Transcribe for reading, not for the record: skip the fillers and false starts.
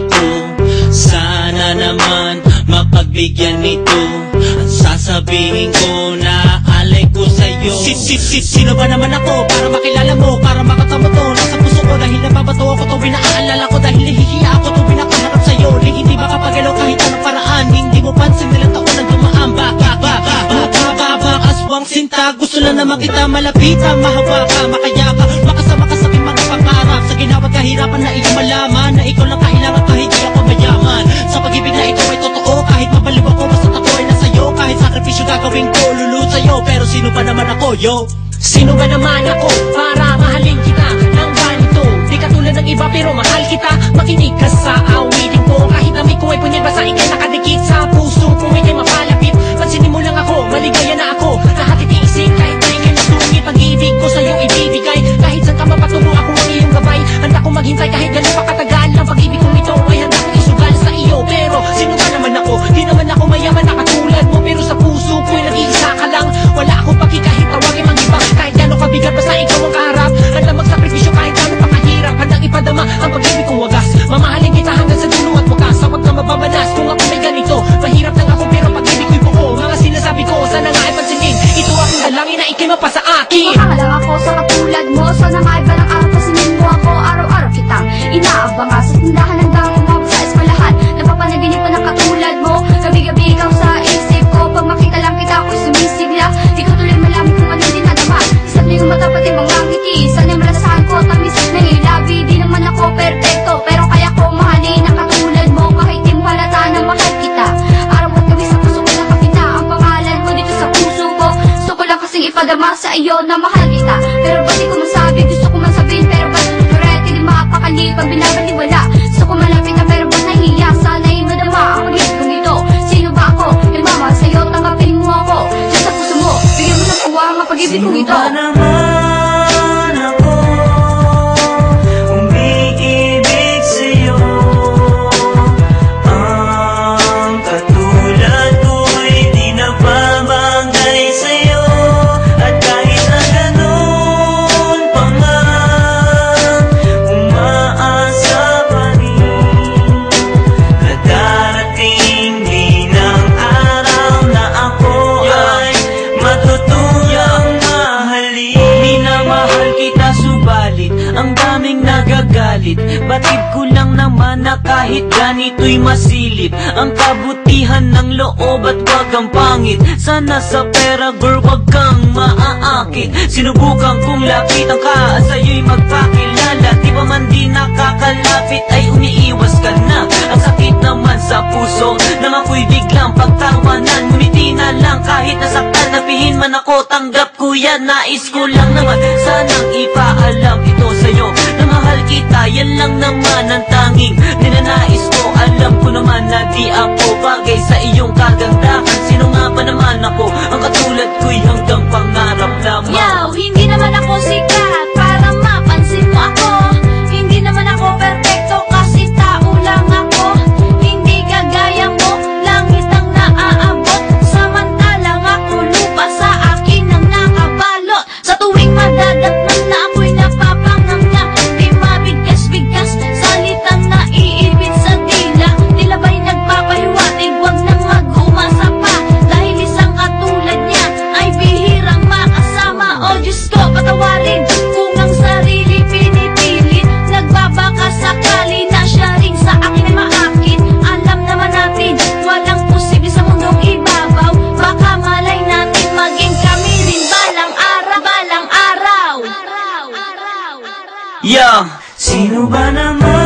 ako. Sana naman mapagbigyan nito ang sasabihin ko na alay ko sa'yo. Sino ba naman ako para makilala mo, para makatamo to nasa puso ko, dahil nababato ako to, binaalala ko dahil nahihiya ako to, binakaharap sa'yo. Hindi makapagalaw kahit anong paraan, hindi mo pansin nilang taon na dumaan. Aswang sinta, gusto lang naman kita malapitan, mahawa ka, makaya ka, makasama ka sa aking mga pangarap. Sa ginawat kahirapan na iyong malaman na ikaw lang kailangan kahit di ako mayaman. Sa pag-ibig na ikaw ay totoo, kahit mabaliw ako, basta't ako ay nasa'yo. Kahit sakripisyo gagawin ko, lulod sa'yo. Pero sino ba naman ako, yo? Sino ba naman ako para mahalin kita ng ganito? Di katulad ng iba pero mahal kita. Makinig ka sa awitin ko, kahit amoy ko ay punyag, basta ikay nakadikit sa puso ko, ikay mapalapit. Pansinin mo lang ako, maligaya na ako, lahat itiisin kahit na ikay matungit. Pag-ibig ko sa'yo ibibigay, kahit saan ka mapatungo ako ang iyong gabay. Handa ko maghintay kahit gano'n pa katagal. Ang pag-ibig kong ito ay handa kong isugal sa iyo. Pero sino ba naman ako? Di naman ako mayaman na katulad mo, pero sa puso ko'y nag-iisa ka lang. Wala akong paki kahit tawagin mang iba, kahit gano'n kabigat, basta ikaw ang kaharap. Handa magsakripisyo kahit gano'n pa kahirap, handang ipadama ang pag-ibig kong wagas. Mamahalin kita hanggang sa dulo at wakas. Huwag na mababanas kung ako may ganito. Mahirap lang ako pero pag-ibig ko'y buo. Mga sinasabi ko, sana nga ay pansinin. Ito aking dalangin na ikay mapasa akin. Makalang ako sa katulad mo, sana nga ay balang araw pasinin mo ako. Araw-araw kitang inaabanga sa tindahan ng damo mo sa eskwelahan. Napapanaginip ko ng katulad mo, gabi-gabi ikaw sa isip ko. Pag makita lang kita ako'y sumisigla, di ko tuloy malaman kung ano dinadama. Isa't may matapat yung mga ngiti, sana'y malasahan ko, tamis at nangilabi. Di naman ako perfecto, pero kaya ko mahalin ang katulad mo, kahit di mo halata na mahal kita. Araw at gabi sa puso ko nakapita ang pangalan mo dito sa puso ko. Gusto ko lang kasing ipadama sa iyo na mahal kita, pero ba't di ko masabi? Gusto ko masabihin pero ba't natuturet? Hindi makapakali pag binabaliwala. Gusto ko malapit na pero ba't nahihiya? Sana'y madama ang pag-ibig kong ito. Sino ba ako? Nagmamahal sa'yo, tanggapin mo ako. Diyan sa puso mo, bigyan mo ng uwa ang pag-ibig kong ito. Ang daming nagagalit, batid ko lang naman na kahit ganito'y masilip ang kabutihan ng loob at wag kang pangit. Sana sa pera girl wag kang maaakit. Sinubukan kong lapitan ka, sa'yo'y magpakilala. Di ba man di nakakalapit ay umiiwas ka na. Ang sakit naman sa puso nang ako'y biglang pagtawanan. Ngumiti na lang kahit nasaktan, napihin man ako, tanggap ko yan. Nais ko lang naman sanang ipaalam ito sa'yo na mahal kita, yan lang naman ang tanging ninanais ko. Alam ko naman na di ako bagay sa iyong kagandahan. Sino nga ba naman ako? Ang katulad ko'y hanggang pangarap lamang. Yo, hindi naman ako sikat para mapansin mo ako. Hindi naman ako perfecto kasi tao lang ako. Hindi kagaya mo, langit ang naaabot. Samantalang ako lupa sa akin ang nakabalot. Sa tuwing madadatnan na ako'y napapanganga, di mabigas-bigas, salitang naiibig sa dila. Tila ba'y nagpapahiwatig, wag nang mag-umasa pa, dahil isang katulad niya ay bihirang makasama. O Diyos ko, patawarin kung ang sarili pinipilit. Nagbabaka sakali na siya rin sa akin ay maakit. Alam naman natin, walang posible sa mundong ibabaw. Baka malay natin maging kami rin balang araw, balang araw. Yeah, sino ba naman